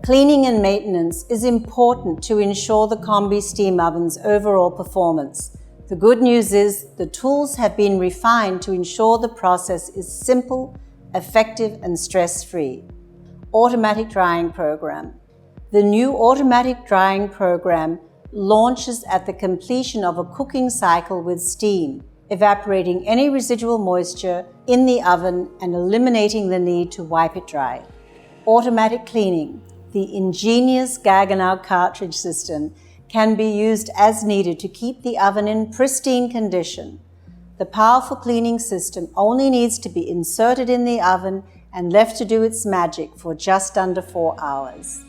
Cleaning and maintenance is important to ensure the Combi-steam oven's overall performance. The good news is the tools have been refined to ensure the process is simple, effective, and stress-free. Automatic drying program. The new automatic drying program launches at the completion of a cooking cycle with steam, evaporating any residual moisture in the oven and eliminating the need to wipe it dry. Automatic cleaning. The ingenious Gaggenau cartridge system can be used as needed to keep the oven in pristine condition. The powerful cleaning system only needs to be inserted in the oven and left to do its magic for just under 4 hours.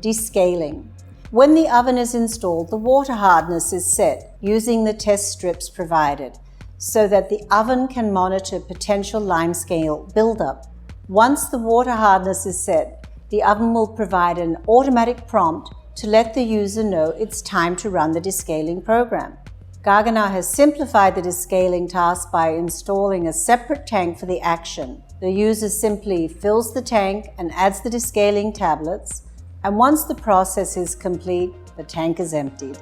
Descaling. When the oven is installed, the water hardness is set using the test strips provided so that the oven can monitor potential limescale buildup. Once the water hardness is set, the oven will provide an automatic prompt to let the user know it's time to run the descaling program. Gaggenau has simplified the descaling task by installing a separate tank for the action. The user simply fills the tank and adds the descaling tablets, and once the process is complete, the tank is emptied.